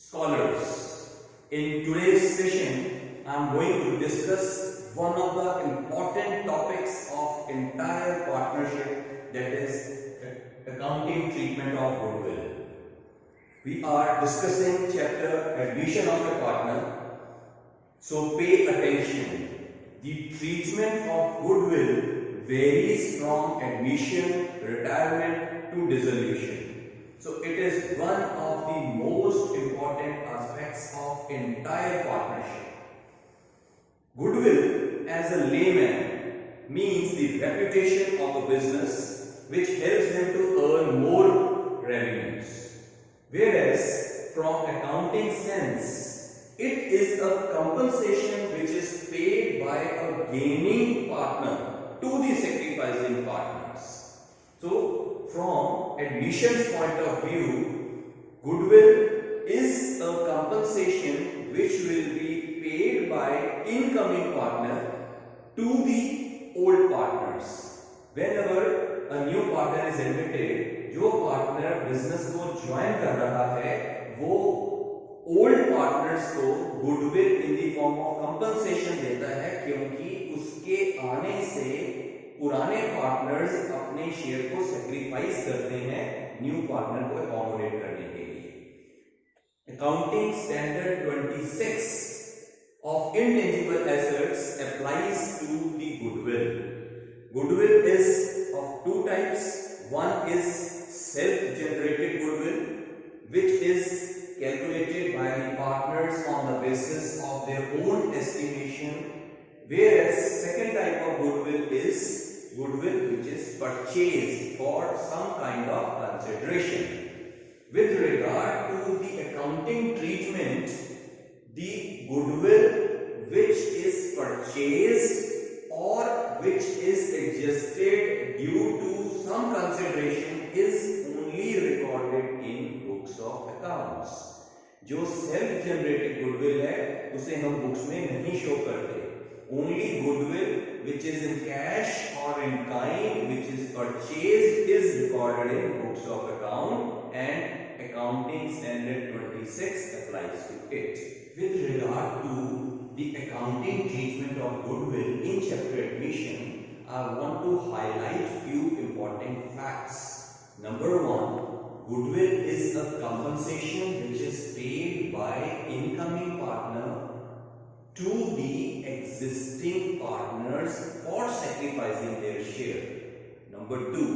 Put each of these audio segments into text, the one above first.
Scholars, in today's session, I am going to discuss one of the important topics of entire partnership, that is accounting treatment of goodwill. We are discussing chapter admission of a partner, so pay attention. The treatment of goodwill varies from admission, retirement to dissolution. So it is one of the most important aspects of entire partnership. Goodwill, as a layman, means the reputation of a business which helps them to earn more revenues. Whereas from accounting sense, it is a compensation which is paid by a gaining partner to the sacrificing partners. So from admissions point of view, goodwill is a compensation which will be paid by incoming partner to the old partners. Whenever a new partner is admitted, जो partner business को join कर रहा है, वो old partners को goodwill in the form of compensation देता है, क्योंकि उसके आने से पुराने पार्टनर्स अपने शेयर को सैक्रिफाइस करते हैं न्यू पार्टनर को अकोमोडेट करने के लिए। Accounting standard 26 of intangible assets applies to the goodwill. Goodwill is of two types. One is self-generated goodwill, which is calculated by the partners on the basis of their own estimation, whereas second type of goodwill is goodwill which is purchased for some kind of consideration. With regard to the accounting treatment, the goodwill which is purchased or which is adjusted due to some consideration is only recorded in books of accounts. जो self generated goodwill है उसे हम books में नहीं show करते. Only goodwill which is in cash or in kind which is purchased is recorded in books of account, and accounting standard 26 applies to it. With regard to the accounting treatment of goodwill in chapter admission, I want to highlight few important facts. Number one, goodwill is a compensation which is paid by incoming partner to the existing partners for sacrificing their share. Number two,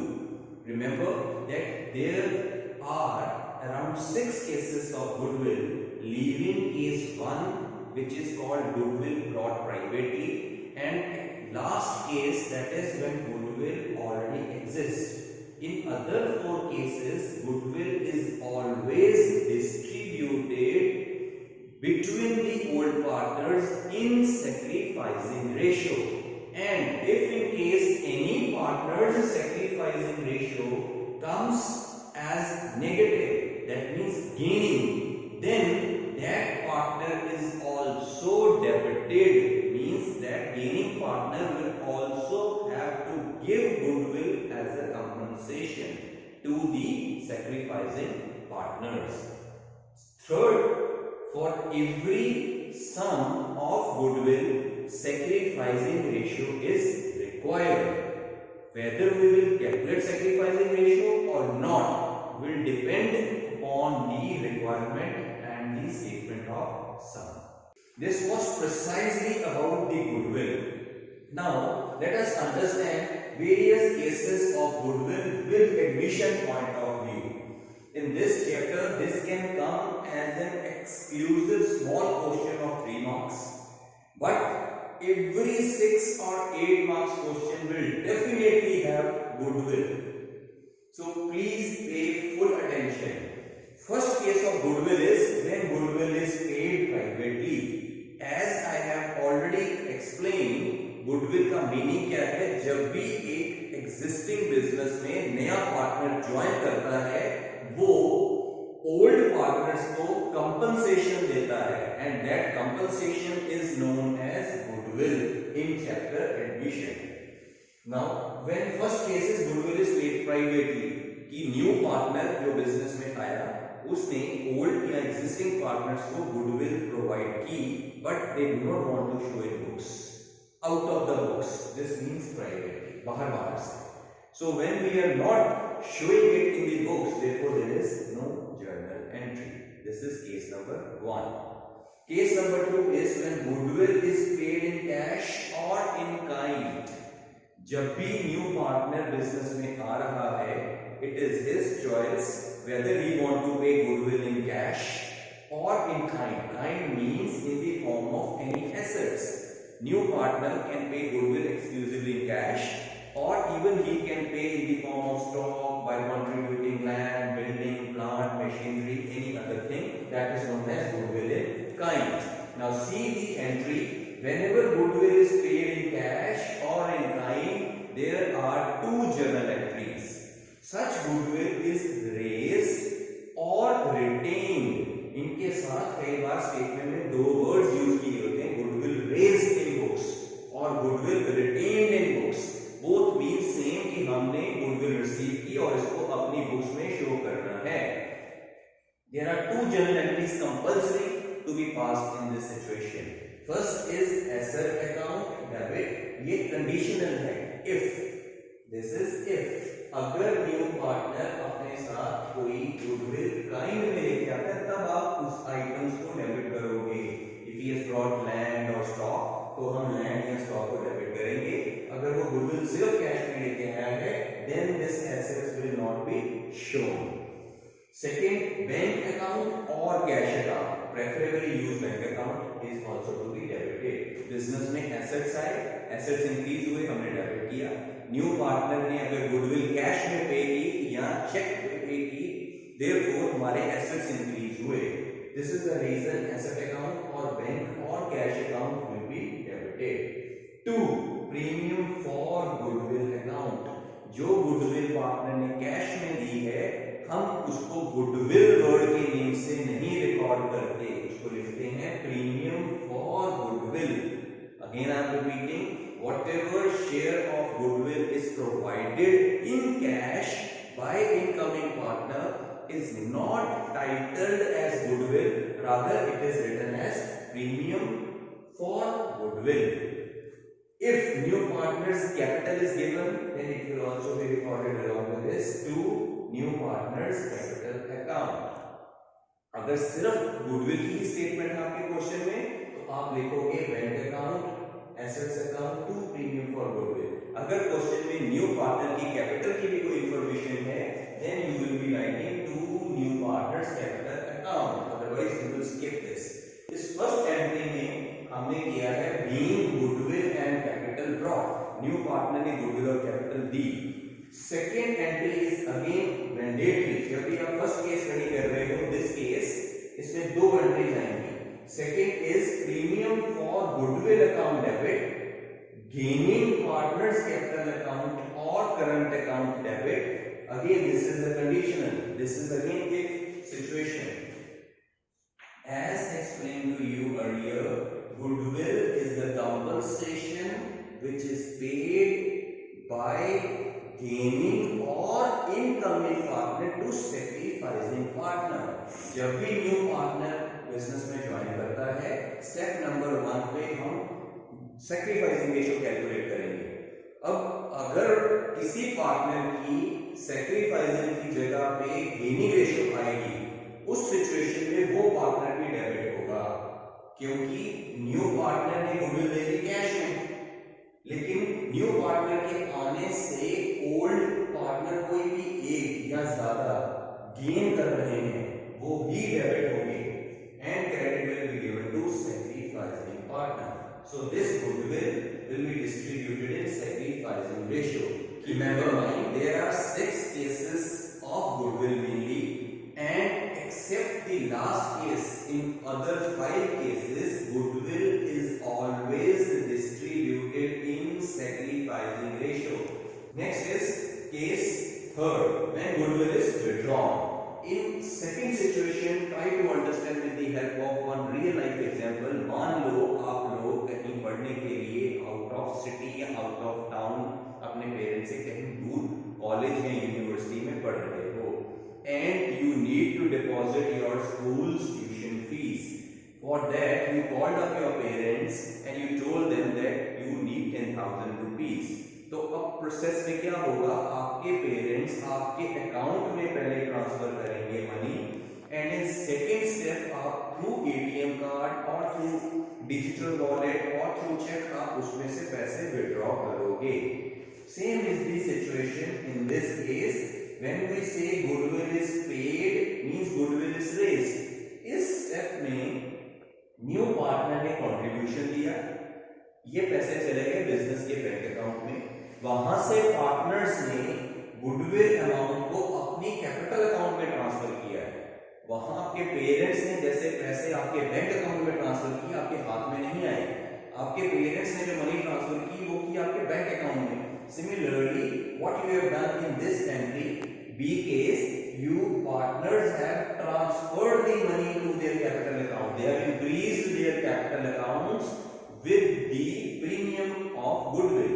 remember that there are around 6 cases of goodwill, leaving case 1 which is called goodwill brought privately, and last case, that is when goodwill already exists. In other 4 cases, goodwill is always distributed between the old partners in sacrificing ratio, and if in case any partner's sacrificing ratio comes as negative, that means gaining, then that partner is also debited, means that gaining partner will also have to give goodwill as a compensation to the sacrificing partners. Third, for every sum of goodwill, sacrificing ratio is required. Whether we will calculate sacrificing ratio or not will depend upon the requirement and the statement of sum. This was precisely about the goodwill. Now, let us understand various cases of goodwill with admission point of view. In this chapter, this can come as an exclusive small portion of 3 marks, but every 6 or 8 marks question will definitely have goodwill. So please pay full attention. First case of goodwill is when goodwill is paid privately. As I have already explained, goodwill का meaning क्या है? जब भी एक existing business में नया partner join करता है, वो ओल्ड पार्टनर्स को कंपनसेशन देता है, and that compensation is known as goodwill in chapter admission. Now when first case is goodwill is paid privately, कि न्यू पार्टनर जो बिजनेस में आया उसने ओल्ड या एग्जिस्टिंग पार्टनर्स को गुडविल प्रोवाइड की, but they do not want to show in books, out of the books, this means privately, बाहर से. So when we are not showing it in the books, therefore there is no journal entry. This is case number 1. Case number 2 is when goodwill is paid in cash or in kind. जब भी new partner business में आ रहा है, it is his choice whether he want to pay goodwill in cash or in kind. Kind means in the form of any assets. New partner can pay goodwill exclusively in cash, or even he can pay in the form of stock by contributing land, building, plant, machinery, any other thing. That is known as goodwill in kind. Now see the entry. Whenever goodwill is paid in cash or in kind, there are two journal entries. Such goodwill is raised or retained. इनके साथ कई बार statement में दो words use किए होते हैं, goodwill raised in books और goodwill retained in books. Both mean same कि हमने गुडविल रिसीव की और इसको अपनी बुक्स में शो करना है. There are two journal entries compulsory to be passed in this situation. First is asset account debit. ये conditional है, if. This is if. अगर न्यू पार्टनर अपने साथ कोई गुडविल काइंड में लेके आता है, तब आप उस आइटम्स को डेबिट करोगे. If he has brought land or stock, तो हम लैंड या स्टॉक को डेबिट करेंगे. अगर वो गुडविल सिर्फ कैश में लेके आया है, then this assets will not be shown. Second, bank account or cash account. Preferably use bank account is also to be debited. Business में assets आए, assets increase हुए, हमने डेबिट किया. न्यू पार्टनर ने अगर गुडविल कैश में पे की या चेक पे पे की, therefore हमारे assets increase हुए. This is the reason asset account or bank or cash account will be debited. 2. Premium for goodwill account. जो गुडविल पार्टनर ने कैश में दी है, हम उसको गुडविल वर्ड के नेम से नहीं रिकॉर्ड करते, उसको लिखते हैं premium for goodwill. Again I am repeating, whatever share of goodwill is provided in cash by incoming partner is not titled as goodwill, rather it is written as premium for goodwill. If new partner's capital is given, then it will also be recorded along with this to new partner's capital account. अगर सिर्फ goodwill की ही statement है आपके question में, तो आप लिखोगे bank account, assets account to premium for goodwill. अगर क्वेश्चन में न्यू पार्टनर की कैपिटल की भी कोई इंफॉर्मेशन है, then you will be writing to new partner's capital account. Otherwise you will skip this. इस फर्स्ट एंट्री में हमने किया है being goodwill and capital brought. New partner ने गुडविल और capital the. Second entry is again mandatory. जब भी आप फर्स्ट केस स्टडी कर रहे हो, दिस केस, इसमें दो एंट्रीज आएंगी. Second is premium for goodwill account debit, gaining partners capital account और current account debit. Again this is the conditional, this is again एक situation. As explained to you earlier, goodwill is the compensation which is paid by gaining or incoming partner to sacrificing partner. जब भी new partner business में join करता है, step number 1 पे हम sacrificing ratio calculate करेंगे. अब अगर किसी पार्टनर की सैक्रिफाइसिंग की जगह पे गेनिंग रेशियो आएगी, उस सिचुएशन में वो पार्टनर भी डेबिट होगा, क्योंकि न्यू पार्टनर ने गुडविल ले ली कैश में, लेकिन न्यू पार्टनर के आने से ओल्ड पार्टनर कोई भी एक या ज्यादा गेन कर रहे हैं, वो भी डेबिट होंगे and credit will be given to sacrificing partner. So this goodwill will be distributed in sacrificing ratio. Remember, there are 6 cases of goodwill mainly, and except the last case, in other 5 cases goodwill is always distributed in sacrificing ratio. Next is case third, when goodwill is withdrawn. In second situation, try to understand with the help of one real life example. मान लो आप लोग कहीं पढ़ने के लिए out of city या out of town अपने parents से कहीं दूर कॉलेज या यूनिवर्सिटी में पढ़ रहे हो, and you need to deposit that you called up your parents and you told them that you need 10,000 rupees. तो अब प्रोसेस में क्या होगा, आपके पेरेंट्स आपके अकाउंट में पहले ट्रांसफर करेंगे money, and in second step आप थ्रू एटीएम कार्ड और थ्रू डिजिटल वॉलेट और थ्रू चेक आप उसमें से पैसे विड्रॉ करोगे. Same is the situation in this case. When we say goodwill is paid means goodwill is raised. इस step में न्यू पार्टनर ने कंट्रीब्यूशन दिया, ये पैसे चले गए बिजनेस के बैंक अकाउंट में. वहां से पार्टनर्स ने गुडविल अमाउंट को अपनी कैपिटल अकाउंट में ट्रांसफर किया है. वहां आपके पेरेंट्स ने जैसे पैसे आपके बैंक अकाउंट में ट्रांसफर किए, आपके हाथ में नहीं आए. आपके पेरेंट्स ने जो मनी ट्रांसफर की वो की आपके बैंक अकाउंट में. Similarly, what you have done in this entry, B case, you partners have transferred the money to their capital account. They have increased their capital accounts with the premium of goodwill.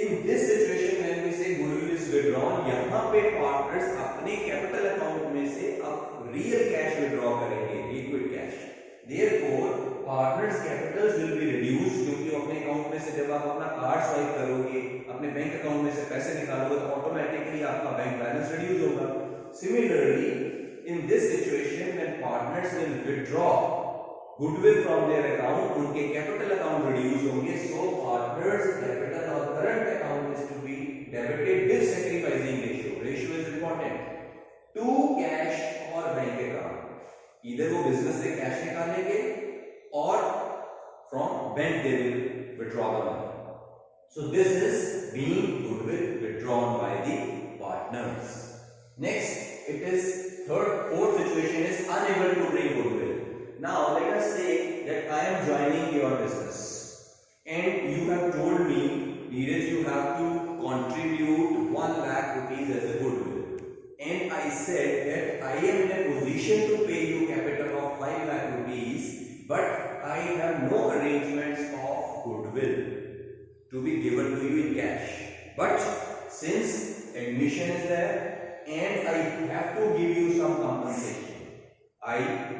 In this situation, when we say goodwill is withdrawn, यहाँ पे partners अपने capital account में से अब real cash withdraw करेंगे, liquid cash. Therefore, partners capitals will be reduced, क्योंकि अपने account में से जब आप अपना कार्ड स्वाइप करोगे, अपने बैंक अकाउंट में से पैसे निकालोगे तो ऑटोमेटिकली आपका बैंक बैलेंस रिड्यूस होगा. Similarly, in this situation, when partners will withdraw goodwill from their account, उनके capital account reduce होंगे, so partners capital और current account is to be debited with sacrificing ratio. Ratio is important. To cash or bank account. Either वो business से cash निकालेंगे और from bank they will withdraw the money. So this is being goodwill withdrawn by the partners. Next, it is fourth situation is unable to bring goodwill. Now let us say that I am joining your business and you have told me, Neeraj, you have to contribute 1 lakh rupees as a goodwill. And I said that I am in a position to pay you capital of 5 lakh rupees, but I have no arrangements of goodwill to be given to you in cash. But since admission is there and I have to give you some compensation, I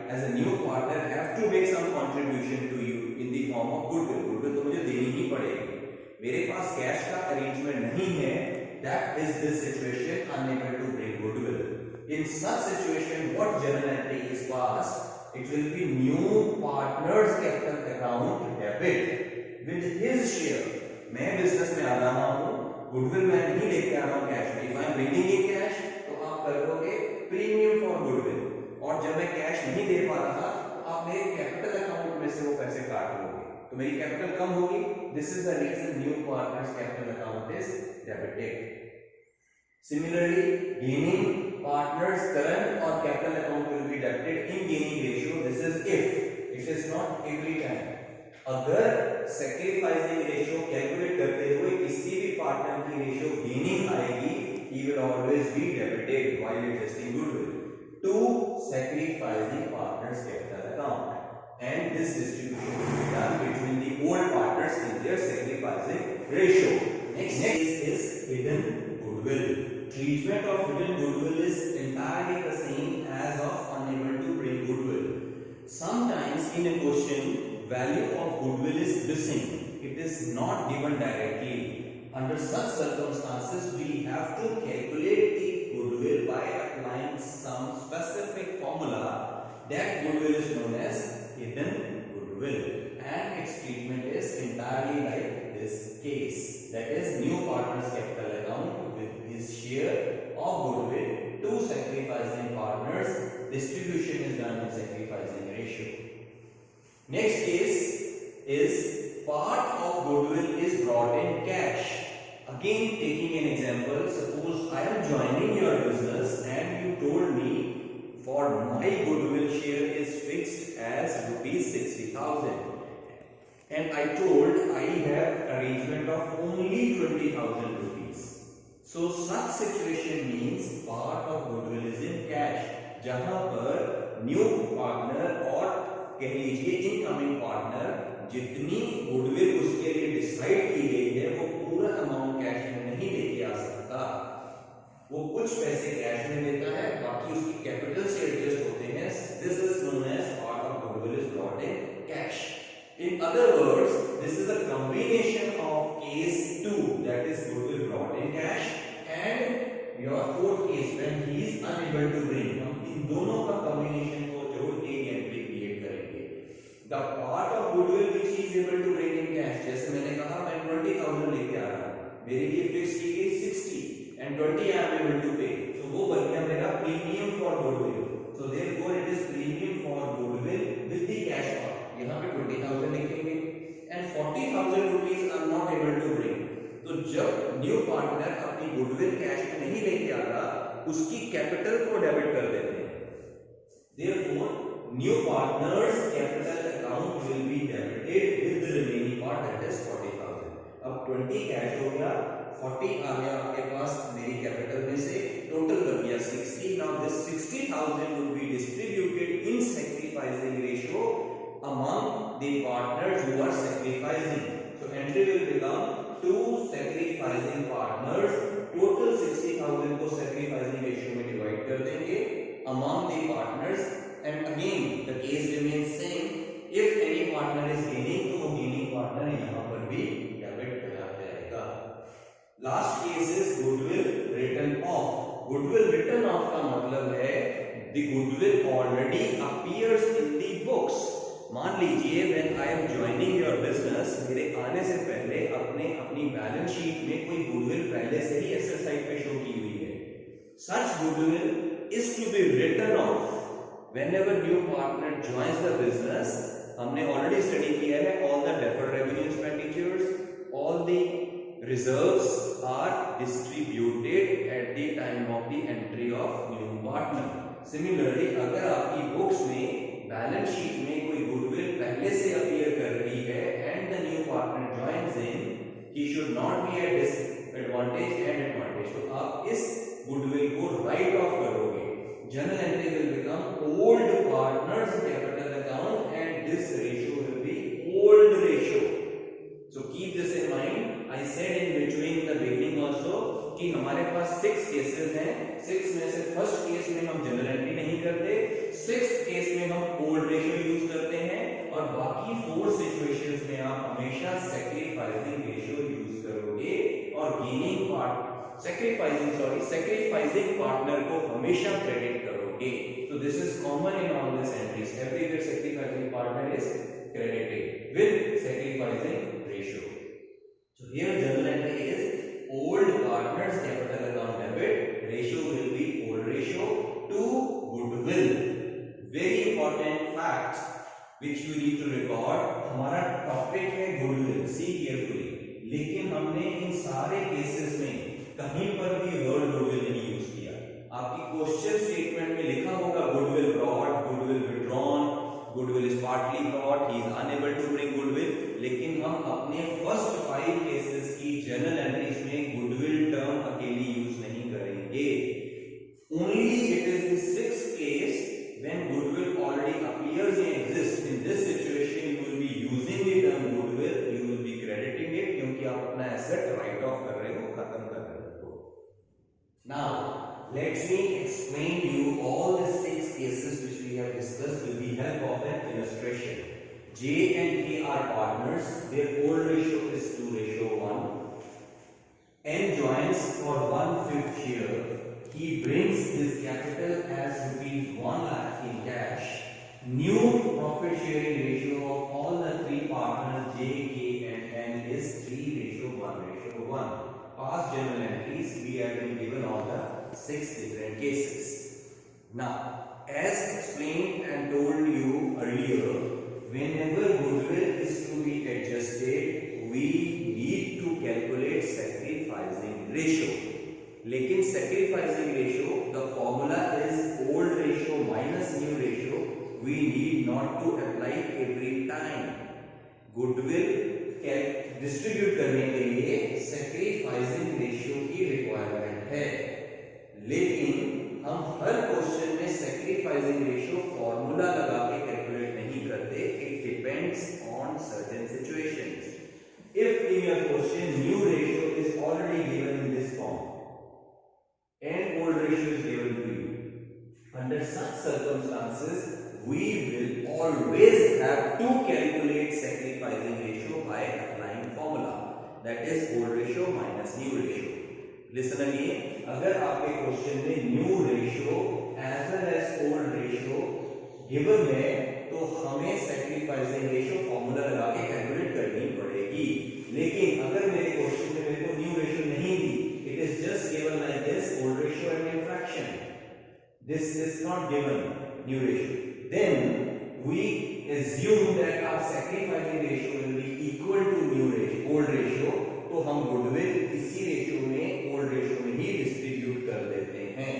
as a new partner have to make some contribution to you in the form of goodwill. Goodwill तो मुझे देनी ही पड़ेगी. मेरे पास cash का arrangement नहीं है. That is this situation, unable to bring goodwill. In such situation, what journal entry is passed? It will be new partner's capital account debit with his share. मैं business में आ रहा हूँ, गुडविल मैं नहीं लेके आ रहा हूँ कैश में. If I am bringing in cash, तो आप करोगे प्रीमियम फॉर गुडविल. और जब मैं कैश नहीं दे पा रहा तो आप मेरे कैपिटल अकाउंट में से वो पैसे काट लोगे, तो मेरी कैपिटल कम होगी. This is the reason new partner's capital account is debited. Similarly, gaining partner's current or capital account will be debited in gaining ratio. This is if. It is not every time. अगर sacrificing ratio calculate करते हुए किसी भी partner की ratio gaining आएगी, he will always be debited while adjusting goodwill to sacrificing partner's capital account. And this distribution will be done between the old partners in their sacrificing ratio. Next is hidden goodwill. Treatment of hidden goodwill is entirely the same as of unable to bring goodwill. Sometimes in a question, value of goodwill is missing. It is not given directly. Under such circumstances, we have to calculate the goodwill by applying some specific formula. That goodwill is known as hidden goodwill, and its treatment is entirely like this case. That is, new partner's capital account with his share of goodwill to sacrificing partners. Distribution is done in sacrificing ratio. Next case is part of goodwill is brought in cash. Again, taking an example, suppose I am joining your business and you told me for my goodwill share is fixed as rupees 60,000. And I told I have arrangement of only 20,000 rupees. So such situation means part of goodwill is in cash, जहां पर new partner और कह लीजिए incoming partner जितनी goodwill उसके लिए decide की गई है वो पूरा अमाउंट कैश में नहीं लेके आ सकता. वो कुछ पैसे कैश में लेता है, बाकी उसकी कैपिटल से एडजस्ट होते हैं. This is known as part of goodwill is brought in cash. In other words, this is a combination of case 2, that is goodwill brought in cash, and your fourth case when he is unable to bring. हम इन दोनों का combination को जोड़ के ये entry create करेंगे. The part of goodwill which he is able to bring in cash, जैसे मैंने कहा मैं 20,000 लेके आ रहा हूँ, मेरे लिए फिक्स की गई 60 and 20 I am able to pay, so वो बन गया मेरा premium for goodwill. So therefore it is premium for goodwill with the cash part. यहाँ पे 20,000 लिखेंगे and 40,000 rupees I am not able to bring. तो जब न्यू पार्टनर अपनी गुडविल कैश में नहीं लेके आ रहा, उसकी कैपिटल को डेबिट कर देते हैं. Therefore, new partner's capital account will be debited with the remaining part, that is 40,000. अब 20 कैश हो गया, 40 आ गया आपके पास मेरी कैपिटल में से, टोटल कर दिया 60. Now this 60,000 will be distributed in sacrificing ratio among the partners who are sacrificing. So entry will become two sacrificing partners. Total 60,000 को sacrificing ratio में divide कर देंगे among the partners. And again the case remains same. If any partner is gaining, तो वो gaining partner यहाँ पर भी debit करा जाएगा. Last case is goodwill written off. Goodwill written off का मतलब है the goodwill already appears in the books. मान लीजिए when I am joining your business, मेरे आने से पहले अपनी बैलेंस शीट में कोई गुडविल पहले से ही एसेट साइड पे शो की हुई है. Such goodwill is to be written off whenever new partner joins the business. हमने already study किया है all the deferred revenue expenditures, all the reserves are distributed at the time of the entry of new partner. Similarly, अगर आपकी books में balance sheet में कोई goodwill पहले से अपीयर कर रही है and the new partner joins in, he should not be at disadvantage and advantage. तो आप इस गुडविल को राइट ऑफ करोगे. Journal entry will become old partners capital account and this ratio will be old ratio. So keep this in mind. I said in between the beginning also कि हमारे पास 6 cases हैं. 6 में से first case में हम general entry नहीं करते, 6th case में हम ओल्ड रेशियो यूज करते हैं, और बाकी 4 सिचुएशंस में आप हमेशा सैक्रिफाइसिंग रेशियो यूज करोगे और गेनिंग सैक्रिफाइसिंग पार्टनर को हमेशा क्रेडिट करोगे. So this is common in all these entries. Everywhere sacrificing partner is credited with sacrificing ratio. So here journal entry is old partners capital account debit, ratio will be old ratio to goodwill. Very important fact which you need to record. हमारा topic है goodwill, see carefully. लेकिन हमने इन सारे cases में कहीं पर भी word goodwill नहीं यूज किया. आपकी क्वेश्चन स्टेटमेंट में लिखा होगा goodwill brought, goodwill withdrawn, goodwill is partly brought, he is unable to bring goodwill. लेकिन हम अपने फर्स्ट 5 केसेस की जर्नल एंट्रीज में goodwill टर्म अकेली यूज नहीं करेंगे. Only it is the 6th case when goodwill already appears and exists. In this situation you will be using the term goodwill, you will be crediting it क्योंकि आप अपना asset right of कर रहे हो, खत्म कर रहे हो. Now let me explain you all the 6 cases which we have discussed with the help of an illustration. J and K are partners, their old ratio is 2:1. N joins for 1/5 year. He brings his capital as ₹1 lakh in cash. New profit sharing ratio of all the 3 partners J, K and N is 3:1:1. Past journal entries we have been given all the 6 different cases. Now, as explained and told you earlier, whenever goodwill is to be adjusted, we need to calculate sacrificing ratio. लेकिन sacrificing ratio, the formula is old ratio minus new ratio. We need not to apply every time. Goodwill distribute करने के लिए sacrificing ratio की requirement है, लेकिन हम हर question में sacrificing ratio formula लगा के कैलकुलेट नहीं करते. It depends on certain situations. If in your question new ratio is already given in this form and old ratio is given to you, under such circumstances we will always have to calculate sacrificing ratio by applying formula, that is old ratio minus new ratio. Listen again, अगर आपके question में new ratio as well as old ratio given है तो हमें sacrificing ratio formula लगा के calculate करनी पड़ेगी। लेकिन अगर मेरे क्वेश्चन में मेरे को न्यू रेशियो नहीं दी, it is just given like this old ratio and fraction, this is not given new ratio, then we assume that our sacrificing ratio will be equal to new ratio old ratio, तो हम goodwill इसी ratio में old ratio में ही distribute कर देते हैं।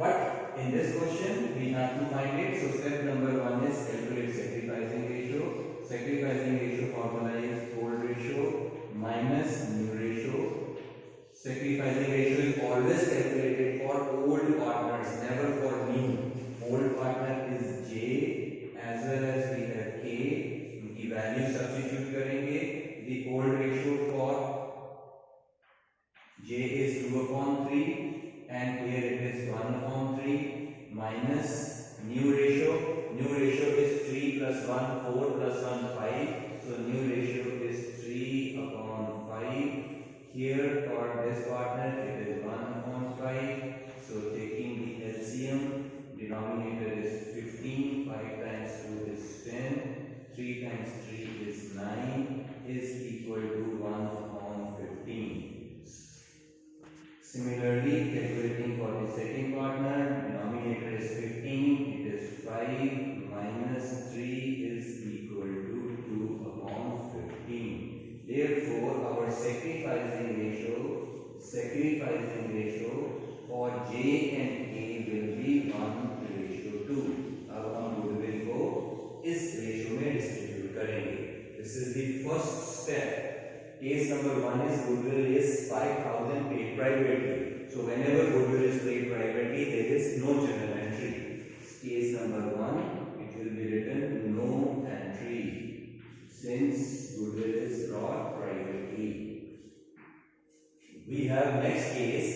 But in this question we have to find it. So step number 1 is calculate sacrificing ratio. Sacrificing ratio formula is old ratio minus new ratio. Sacrificing ratio is always calculated for old partners, never for new. Old partner is J as well as we have K. उनकी value substitute करेंगे। The old ratio for J is 2/3 and here it is 1/3 minus new ratio. New ratio is 3 plus 1 4 plus 1 5. So new ratio is 3/5. Here for this partner it is 1/5. So taking the LCM, denominator is 15, 5 times 2 is 10, 3 times 3 is 9, is equal to 1/15. Similarly, calculating for the second partner, denominator is 15, it is 5 minus 3 is equal to 2/15. Therefore, our sacrificing ratio for J and K will be 1:2. अब हम goodwill को इस ratio में distribute करेंगे। This is the first step. Case number 1 is goodwill is 5,000 paid privately. So whenever goodwill is paid privately, there is no journal entry. Case number 1, it will be written no entry since goodwill is brought privately. We have next case.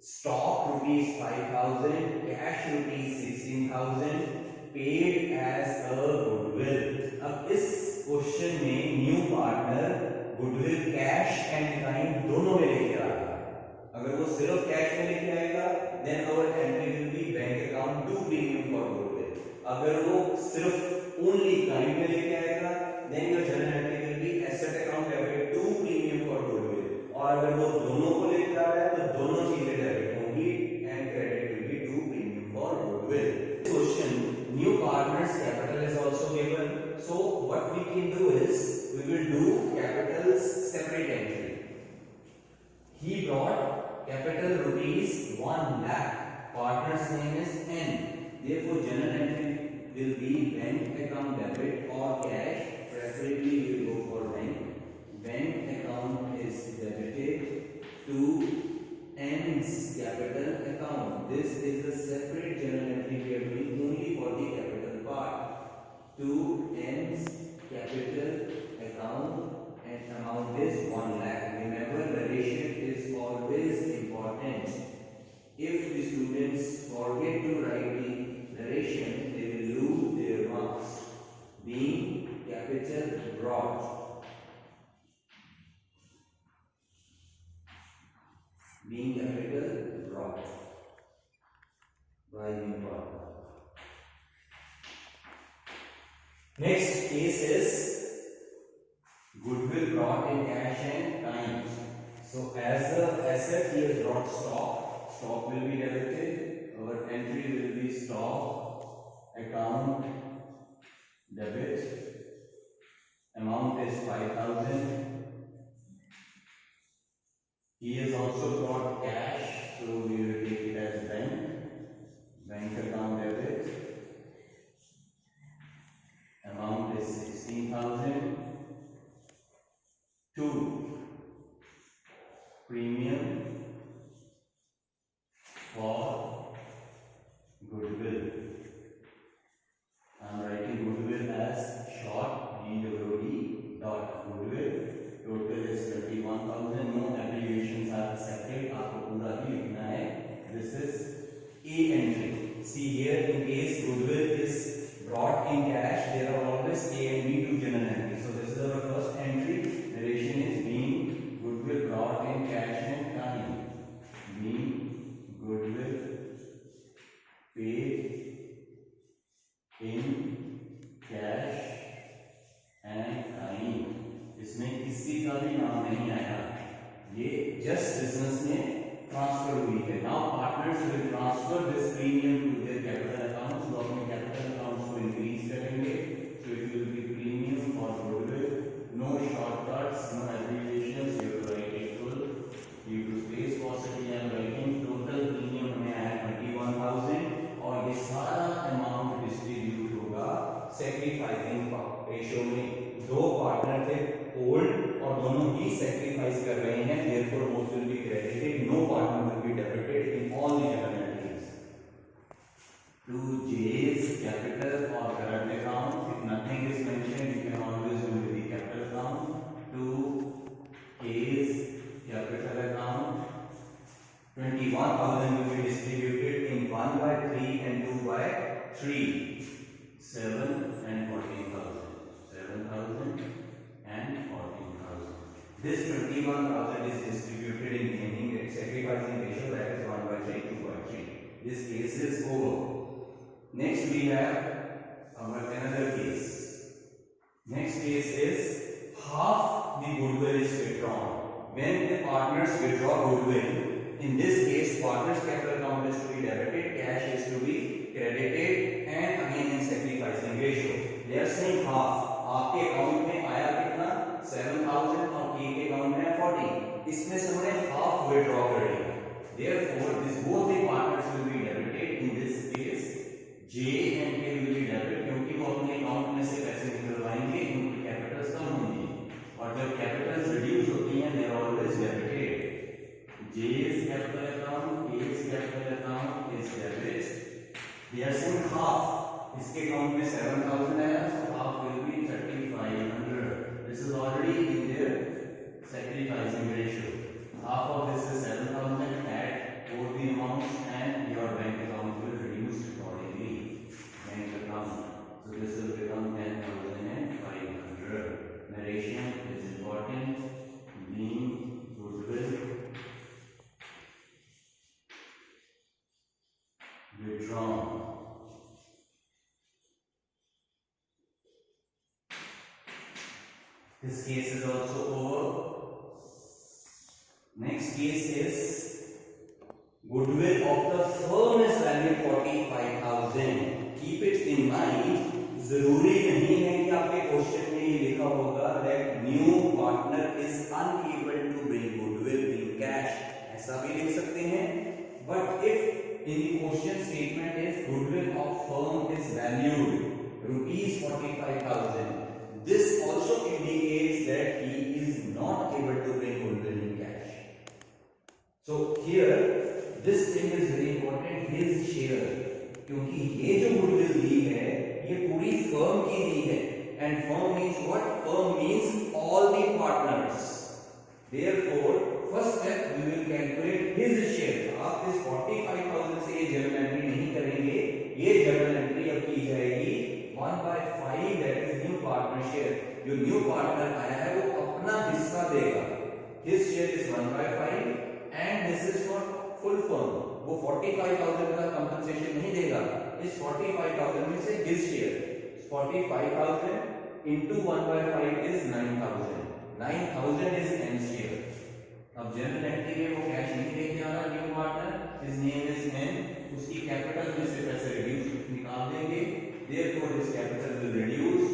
Stock rupees 5,000, cash rupees 16,000, paid as a goodwill. अब इस question में new partner goodwill cash and kind दोनों में लेके आ रहा है। अगर वो सिर्फ कैश में लेके आएगा then our entry will be bank account to premium for goodwill. अगर वो सिर्फ ओनली काइंड में लेके आएगा then your journal entry will be asset account debit to premium for goodwill. और अगर वो दोनों को लेके आ रहा है तो दोनों चीजें डेबिट होंगी and credit will be to premium for goodwill. Question new partners capital is also given, so what we can do is we will do capital's separate entry. He brought capital rupees 1 lakh. Partner's name is N. Therefore, general entry will be bank account debit or cash. Preferably, we will go for bank. Bank account is debited to N's capital account. This is a separate journal entry we are doing only for the capital part. To N's capital account and amount is 1 lakh. Remember, narration is always important. If the students forget to write the narration, they will lose their marks. Being capital brought. Being capital brought by the partner. Next case is goodwill brought in cash and kind. So as the asset he has brought stock, stock will be debited. Our entry will be stock account debit. Amount is 5,000. He has also brought cash, so we will take it as bank account debit. Amount is 16,000. To premium for goodwill. I am writing goodwill as short GWD dot goodwill. Total is 31,000. No abbreviations are accepted. आपको पूरा ही लिखना है. This is A entry. See here in case goodwill partners will transfer this premium to their capital accounts. तो अपने capital accounts को increase करेंगे. So it will be premium for goodwill. No shortcuts, no abbreviations. You have to write it full. You have to space paucity and writing. Total premium हमें आया 21,000 और ये सारा amount distribute होगा sacrificing ratio में. दो partner थे old और दोनों ही सैक्रिफाइस कर रहे हैं, therefore both will be credited, no partner will be debited in all the journal entries. To J's capital or current account, if nothing is mentioned, you can always do with the capital account. To K's capital account, 21,000 will be distributed in 1 by 3 and 2 by 3, 7 and 14,000. 7,000 and 14,000. This 21,000 is distributed in gaining sacrificing ratio, that is 1 by 3, 2 by 3. This case is over. Next we have another case. Next case is half the goodwill is withdrawn. When the partners withdraw goodwill, in this case partners capital account is to be debited, cash is to be credited, and again in sacrificing ratio they are saying half. आपके account में आया कितना 7,000 और के account में 40, इसमें से हमने हाफ विड्रॉ कर लिया. Therefore this both the partners will be debited. In this case J and K will be debited क्योंकि वो अपने अकाउंट में से पैसे निकलवाएंगे, उनकी कैपिटल्स कम होंगी और जब कैपिटल्स रिड्यूस होती हैं they are always debited. J's capital account, K's capital account is debited. They are saying half. इसके अकाउंट में 7,000 है, so half will be 3,500. This is already in their sacrificing ratio. Half of this is 7,000. Add both the amounts and your bank account will reduce accordingly. Bank account. So this will become 10,500. Narration is important. Being goodwill withdrawn. This case is also over. Next case is goodwill of the firm is valued 45,000. Keep it in mind. जरूरी नहीं है कि आपके question में ये लिखा होगा that new partner is unable to bring goodwill in cash. ऐसा भी लिख सकते हैं. But if in the question statement is goodwill of firm is valued rupees 45,000. This also indicates that he is not able to bring goodwill in cash. So here this thing is very important, his share, क्योंकि ये जो goodwill दी है ये पूरी firm की दी है, and firm means what? Firm means all the partners. Therefore first step we will calculate his share. आप इस 45,000 से ये journal entry नहीं करेंगे, ये journal entry अब की जाएगी 1 by 5, that is new partner share. जो न्यू पार्टनर आया है वो अपना हिस्सा देगा. His share is 1 by 5 and this is for full firm. वो 45,000 का कंपनसेशन नहीं देगा. इस 45,000 में से his share 45,000 into 1 by 5 is 9,000. 9,000 is N share. अब जनरल एंट्री में वो कैश नहीं देके आ रहा new partner, his name is N, उसकी कैपिटल में से पैसे रिड्यूस निकाल देंगे. Therefore his capital will reduce,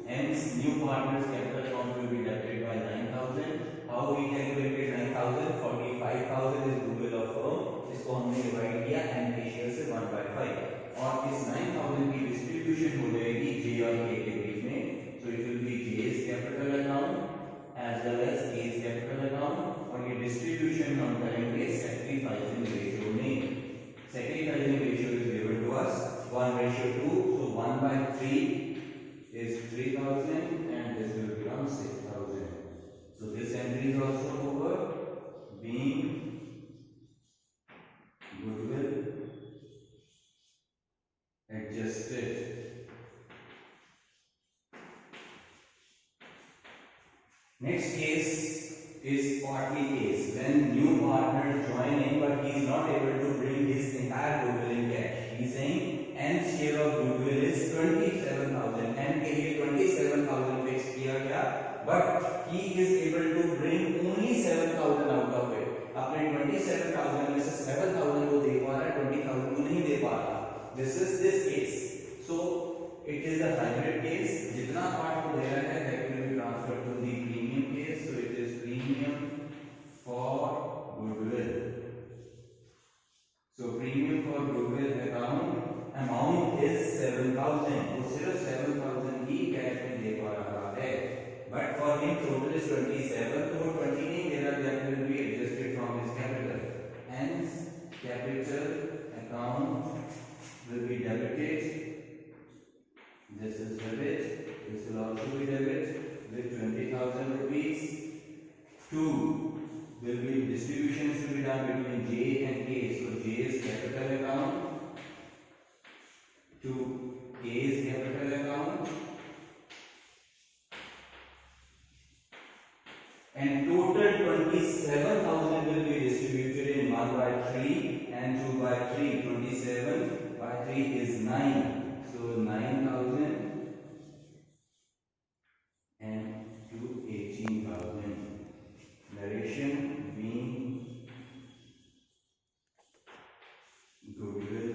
hence new partner's capital account will be debited by 9,000. How we calculated 9,000? 45,000 is goodwill of firm, इसको हमने डिवाइड किया N के शेयर से 1 by 5 और इस 9,000 की डिस्ट्रीब्यूशन हो जाएगी J और K के बीच में. So it will be J's capital account as well as K's capital account और ये डिस्ट्रीब्यूशन हम करेंगे sacrificing ratio में. Sacrificing ratio is given to us 1:2. So 1 by 3 is 3,000 and this will become 6,000. So this entry is also over. Being goodwill adjusted. Next case is partly case when new partner join in but he is not able to bring his entire goodwill in cash. He is saying N share of goodwill is 27,000. N के लिए 27,000 fix किया गया, but he is able to bring only 7,000 out of it. अपने 27,000 में से 7,000 को दे पा रहा है, This is this case. So it is a hybrid case. जितना part को दे रहा है that will be transferred to the premium case. So it is premium for goodwill. So premium for goodwill amount is 7,000. वो सिर्फ 7,000 ही cash में दे पा रहा है. But for him total is 27. तो वो 20 नहीं दे रहा. That will be adjusted from his capital. Hence capital account will be debited. This is debit. This will also be debit with 20,000 rupees. 2 will be distributions to be done between J and K. So J's capital account to K's capital account, and total 27,000 will be distributed in 1/3 and 2/3. 27/3 is 9. So 9,000 and to 18,000. Narration being goodwill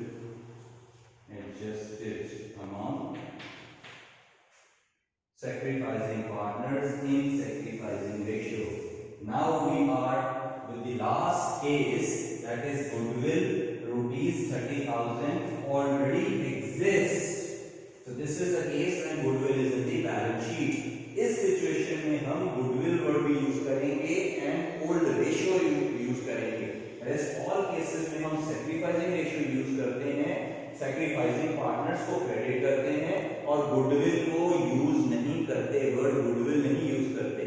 adjusted amount, sacrificing partners in sacrificing ratio. Now we are with the last case, that is goodwill rupees 30,000 already exists. So this is a case when goodwill is in the balance sheet. इस situation में हम goodwill word भी use करेंगे and old ratio use करेंगे. Rest all cases में हम sacrificing ratio use करते हैं, sacrificing partners को क्रेडिट करते हैं और goodwill को यूज नहीं करते, वर्ड goodwill नहीं यूज करते.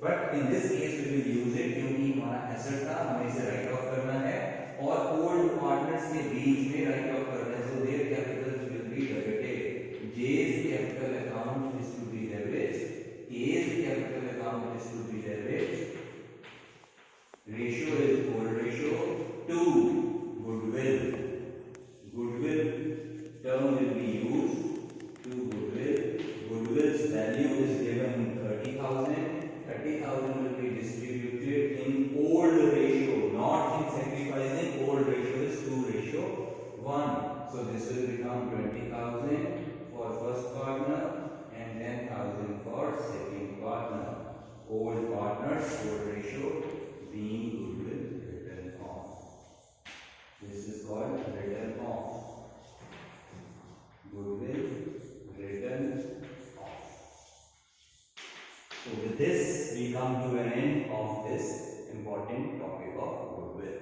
But in this case we will use it क्योंकि हमारा एसेट था, हमें इसे राइट ऑफ करना है और ओल्ड पार्टनर्स के बीच में राइट ऑफ करना है. So their capital will be debited. J's capital account is to be debit. K's capital account is to be debit. Ratio is old ratio. 2 goodwill. Goodwill term will be used to goodwill. Goodwill's value is given 30,000. 30,000 will be distributed in old ratio, not in sacrificing. Old ratio is 2:1. So this will become 20,000 for first partner and 10,000 for second partner. Old partners, old ratio being goodwill written off. This is called written off. Goodwill written off. So with this we come to an end of this important topic of goodwill.